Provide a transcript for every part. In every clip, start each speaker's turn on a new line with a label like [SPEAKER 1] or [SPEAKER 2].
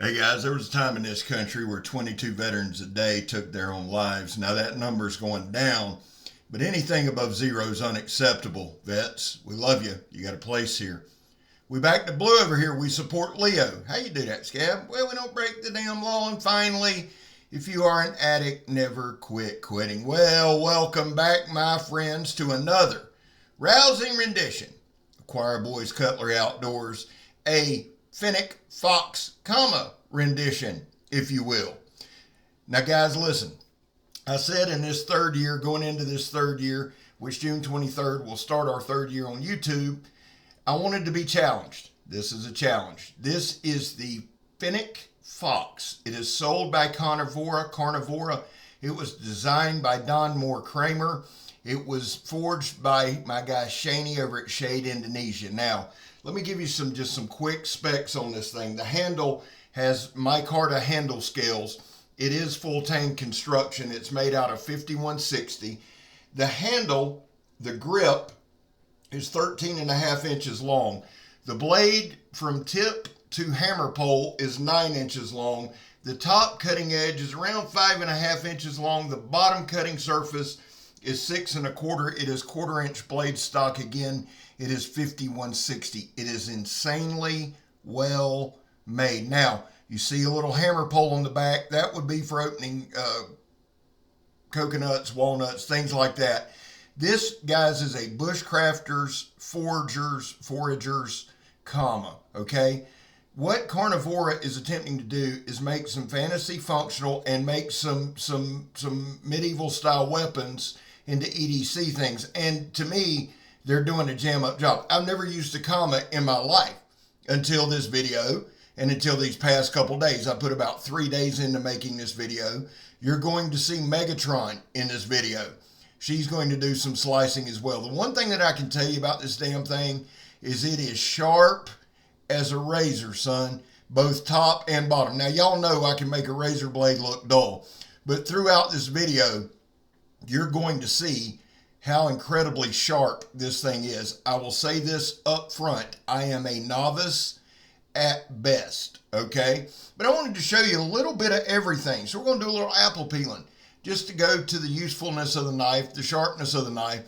[SPEAKER 1] Hey guys, there was a time in this country where 22 veterans a day took their own lives. Now that number's going down, but anything above zero is unacceptable. Vets, we love you. You got a place here. We back to blue over here. We support Leo. How you do that, Scab? Well, we don't break the damn law. And finally, if you are an addict, never quit quitting. Well, welcome back, my friends, to another rousing rendition of Choir Boys Cutlery Outdoors, a Fennec Fox, rendition, if you will. Now, guys, listen. I said in this third year, going into this third year, which June 23rd will start our third year on YouTube, I wanted to be challenged. This is a challenge. This is the Fennec Fox. It is sold by CARNIVORA. It was designed by KRAMER. It was forged by my guy Shayne over at Shayne, Indonesia. Now, let me give you just some quick specs on this thing. The handle has micarta handle scales. It is full-tang construction. It's made out of 5160. The handle, the grip, is 13.5 inches long. The blade from tip to hammer pole is 9 inches long. The top cutting edge is around 5.5 inches long. The bottom cutting surface is 6 1/4. It is 1/4-inch blade stock again. It is 5160. It is insanely well made. Now, you see a little hammer pole on the back. That would be for opening coconuts, walnuts, things like that. This, guys, is a bushcrafters, foragers, okay? What CARNIVORA is attempting to do is make some fantasy functional and make some medieval style weapons into EDC things. And to me, they're doing a jam up job. I've never used a comma in my life until this video and until these past couple days. I put about 3 days into making this video. You're going to see Megatron in this video. She's going to do some slicing as well. The one thing that I can tell you about this damn thing is it is sharp as a razor, son, both top and bottom. Now, y'all know I can make a razor blade look dull, but throughout this video, you're going to see how incredibly sharp this thing is. I will say this up front. I am a novice at best, okay? But I wanted to show you a little bit of everything. So we're going to do a little apple peeling just to go to the usefulness of the knife, the sharpness of the knife.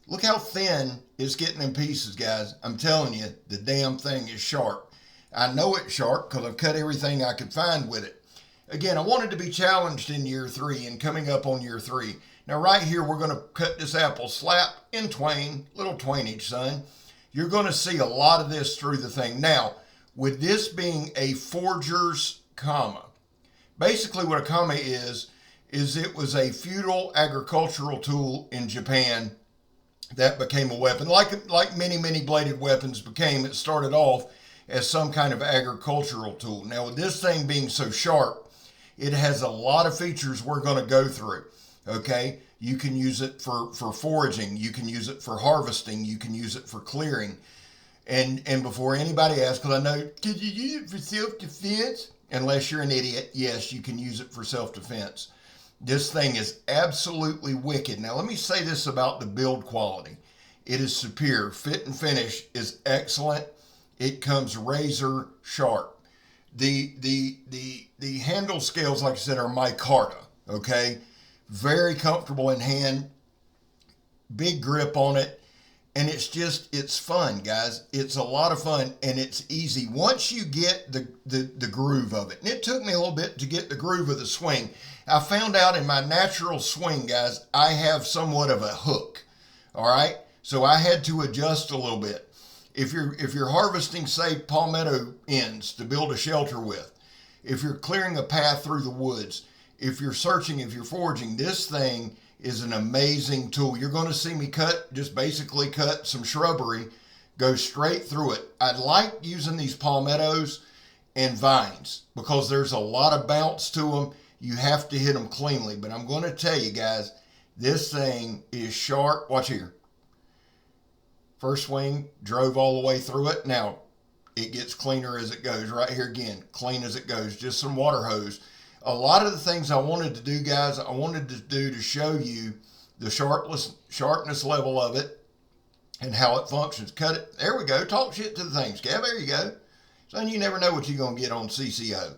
[SPEAKER 1] Look how thin it's getting in pieces, guys. I'm telling you, the damn thing is sharp. I know it's sharp because I've cut everything I could find with it. Again, I wanted to be challenged in year 3 and coming up on year 3. Now, right here, we're going to cut this apple slap in twain, little twainage, son. You're going to see a lot of this through the thing. Now, with this being a forger's comma, basically what a comma is it was a feudal agricultural tool in Japan that became a weapon. Like many bladed weapons became, it started off as some kind of agricultural tool. Now, with this thing being so sharp, it has a lot of features we're going to go through. Okay, you can use it for foraging, you can use it for harvesting, you can use it for clearing. And before anybody asks, because I know, could you use it for self-defense? Unless you're an idiot, yes, you can use it for self-defense. This thing is absolutely wicked. Now, let me say this about the build quality. It is superior. Fit and finish is excellent. It comes razor sharp. The handle scales, like I said, are micarta, okay? Very comfortable in hand, big grip on it, and it's fun, guys. It's a lot of fun, and it's easy once you get the groove of it. And it took me a little bit to get the groove of the swing. I found out in my natural swing, guys, I have somewhat of a hook, all right? So I had to adjust a little bit. If you're harvesting, say, palmetto ends to build a shelter with, if you're clearing a path through the woods, if you're searching, if you're foraging, this thing is an amazing tool. You're going to see me just basically cut some shrubbery, go straight through it. I like using these palmettos and vines because there's a lot of bounce to them. You have to hit them cleanly. But I'm going to tell you guys, this thing is sharp. Watch here. First swing, drove all the way through it. Now, it gets cleaner as it goes. Right here again, clean as it goes. Just some water hose. A lot of the things I wanted to do, guys, I wanted to do to show you the sharpness level of it and how it functions. Cut it. There we go. Talk shit to the thing, Scab. There you go. Son, you never know what you're going to get on CCO.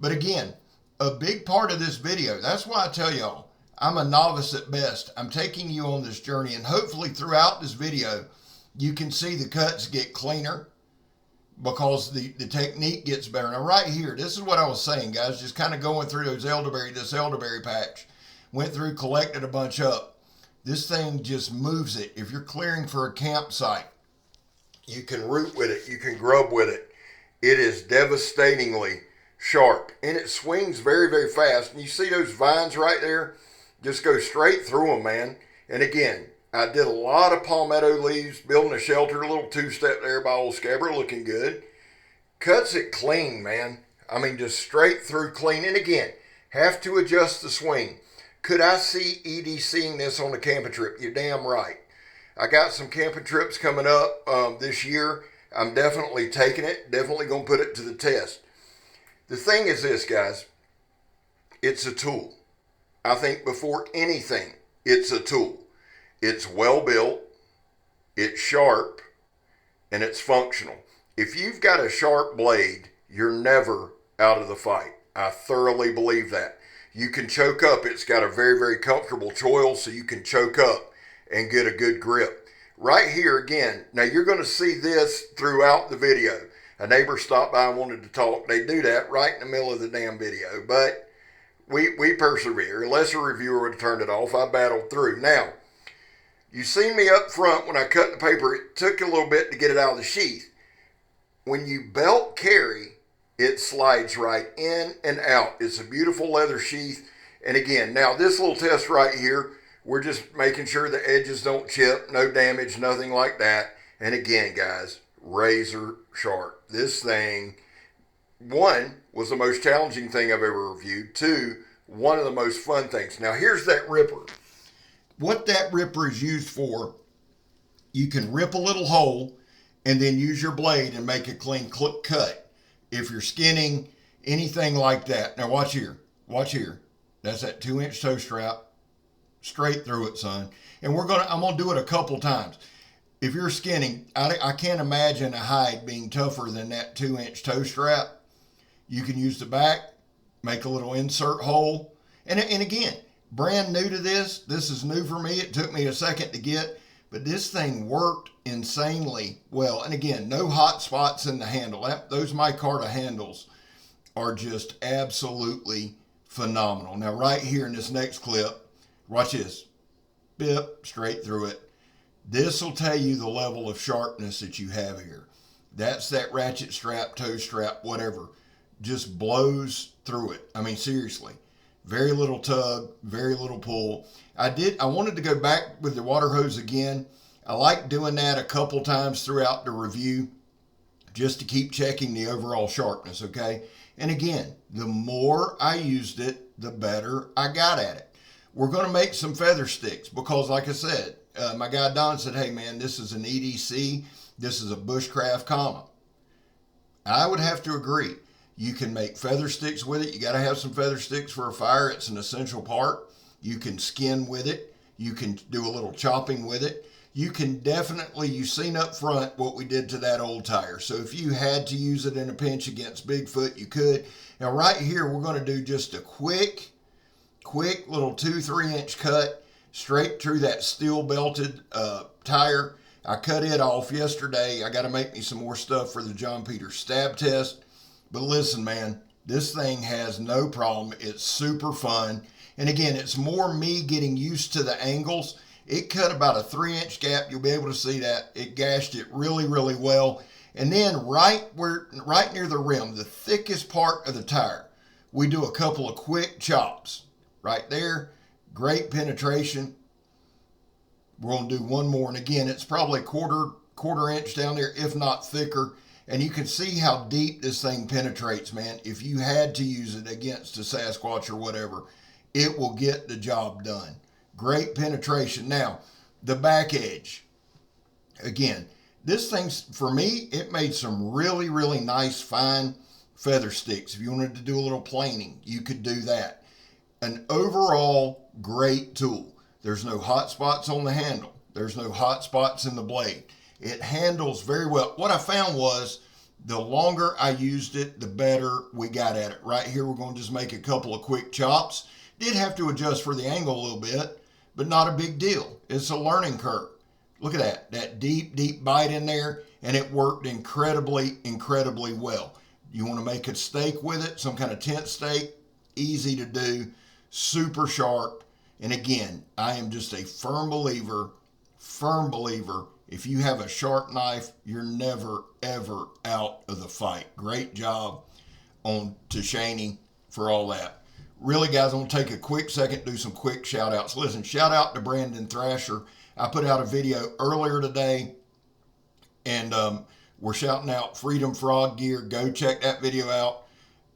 [SPEAKER 1] But again, a big part of this video, that's why I tell y'all, I'm a novice at best. I'm taking you on this journey, and hopefully throughout this video, you can see the cuts get cleaner because the technique gets better. Now right here, this is what I was saying, guys, just kind of going through this elderberry patch. Went through, collected a bunch up. This thing just moves it. If you're clearing for a campsite, you can root with it, you can grub with it. It is devastatingly sharp, and it swings very, very fast. And you see those vines right there? Just go straight through them, man. And again, I did a lot of palmetto leaves, building a shelter, a little two-step there by old Scabber, looking good. Cuts it clean, man. I mean, just straight through clean. And again, have to adjust the swing. Could I see EDCing this on a camping trip? You're damn right. I got some camping trips coming up this year. I'm definitely taking it. Definitely going to put it to the test. The thing is this, guys. It's a tool. I think before anything, it's a tool. It's well built, it's sharp, and it's functional. If you've got a sharp blade, you're never out of the fight. I thoroughly believe that. You can choke up. It's got a very, very comfortable choil, so you can choke up and get a good grip. Right here again, now you're going to see this throughout the video. A neighbor stopped by and wanted to talk. They do that right in the middle of the damn video, but we persevere. Unless a reviewer would have turned it off, I battled through. Now, you see me up front when I cut the paper. It took a little bit to get it out of the sheath. When you belt carry, it slides right in and out. It's a beautiful leather sheath. And again, now this little test right here, we're just making sure the edges don't chip, no damage, nothing like that. And again, guys, razor sharp. This thing, one, was the most challenging thing I've ever reviewed. Two, one of the most fun things. Now here's that ripper. What that ripper is used for, you can rip a little hole and then use your blade and make a clean cut. If you're skinning, anything like that. Now watch here. Watch here. That's that 2-inch toe strap. Straight through it, son. And I'm gonna do it a couple times. If you're skinning, I can't imagine a hide being tougher than that 2-inch toe strap. You can use the back, make a little insert hole. And again, brand new to this is new for me. It took me a second to get, but this thing worked insanely well. And again, no hot spots in the handle. Those micarta handles are just absolutely phenomenal. Now right here in this next clip, watch this. Bip, straight through it. This will tell you the level of sharpness that you have here. That's that ratchet strap, toe strap, whatever. Just blows through it. I mean, seriously. Very little tug, very little pull. I wanted to go back with the water hose again. I like doing that a couple times throughout the review just to keep checking the overall sharpness, okay? And again, the more I used it, the better I got at it. We're going to make some feather sticks because, like I said, my guy Don said, hey man, this is an EDC. This is a bushcraft comma. I would have to agree. You can make feather sticks with it. You got to have some feather sticks for a fire. It's an essential part. You can skin with it. You can do a little chopping with it. You can definitely, you've seen up front what we did to that old tire. So if you had to use it in a pinch against Bigfoot, you could. Now right here, we're going to do just a quick little 2-3 inch cut straight through that steel belted tire. I cut it off yesterday. I got to make me some more stuff for the John Peters stab test. But listen, man, this thing has no problem. It's super fun. And again, it's more me getting used to the angles. It cut about a 3-inch gap. You'll be able to see that. It gashed it really, really well. And then right near the rim, the thickest part of the tire, we do a couple of quick chops. Right there, great penetration. We're going to do one more. And again, it's probably a quarter inch down there, if not thicker. And you can see how deep this thing penetrates, man. If you had to use it against a Sasquatch or whatever, it will get the job done. Great penetration. Now, the back edge. Again, this thing's, for me, it made some really, really nice, fine feather sticks. If you wanted to do a little planing, you could do that. An overall great tool. There's no hot spots on the handle. There's no hot spots in the blade. It handles very well. What I found was The longer I used it, the better we got at it. Right here, we're going to just make a couple of quick chops. Did have to adjust for the angle a little bit, but not a big deal. It's a learning curve. Look at that deep, deep bite in there, and it worked incredibly, incredibly well. You want to make a steak with it, some kind of tent steak, easy to do, super sharp. And again, I am just a firm believer, if you have a sharp knife, you're never, ever out of the fight. Great job on to Shayne for all that. Really, guys, I'm going to take a quick second to do some quick shout outs. Listen, shout out to Brandon Thrasher. I put out a video earlier today, and we're shouting out Freedom Frog Gear. Go check that video out.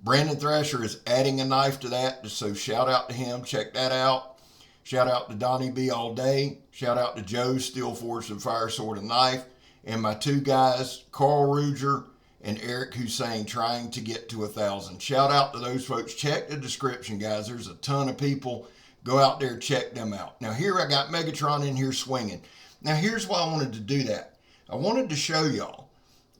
[SPEAKER 1] Brandon Thrasher is adding a knife to that, so shout out to him. Check that out. Shout out to Donnie B All-day. Shout out to Joe, Steel Forged and Fire Sword and Knife. And my two guys, Karl Ruedger and Eric Husyan, trying to get to 1,000. Shout out to those folks. Check the description, guys. There's a ton of people. Go out there, check them out. Now here I got Megatron in here swinging. Now here's why I wanted to do that. I wanted to show y'all.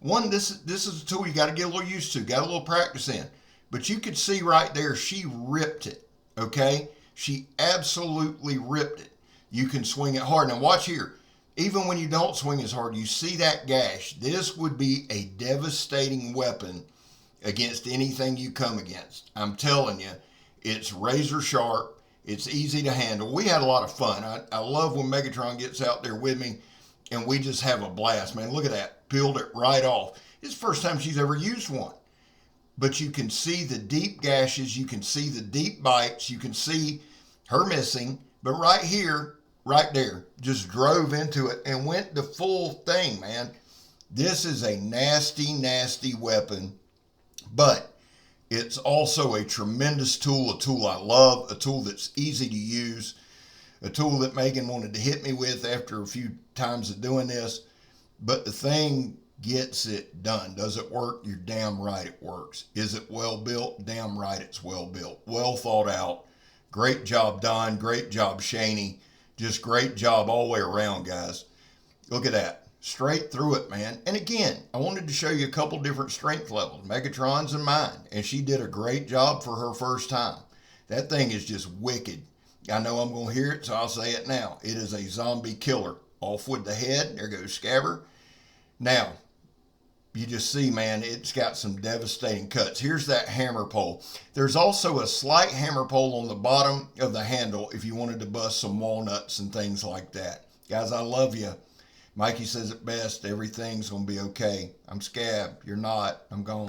[SPEAKER 1] One, this is a tool you got to get a little used to, got a little practice in. But you could see right there, she ripped it, okay? She absolutely ripped it. You can swing it hard. Now watch here. Even when you don't swing as hard, you see that gash. This would be a devastating weapon against anything you come against. I'm telling you, it's razor sharp. It's easy to handle. We had a lot of fun. I love when Megatron gets out there with me, and we just have a blast, man. Look at that. Peeled it right off. It's the first time she's ever used one. But you can see the deep gashes. You can see the deep bites. You can see her missing. But right here, right there, just drove into it and went the full thing, man. This is a nasty, nasty weapon. But it's also a tremendous tool, a tool I love, a tool that's easy to use, a tool that Megan wanted to hit me with after a few times of doing this. But the thing gets it done. Does it work? You're damn right it works. Is it well built? Damn right it's well built. Well thought out. Great job, Don. Great job, Shayne. Just great job all the way around, guys. Look at that. Straight through it, man. And again, I wanted to show you a couple different strength levels, Megatron's and mine. And she did a great job for her first time. That thing is just wicked. I know I'm going to hear it, so I'll say it now. It is a zombie killer. Off with the head. There goes Scabber. Now, you just see, man, it's got some devastating cuts. Here's that hammer pole. There's also a slight hammer pole on the bottom of the handle if you wanted to bust some walnuts and things like that. Guys, I love you. Mikey says it best. Everything's going to be okay. I'm Scab. You're not. I'm gone.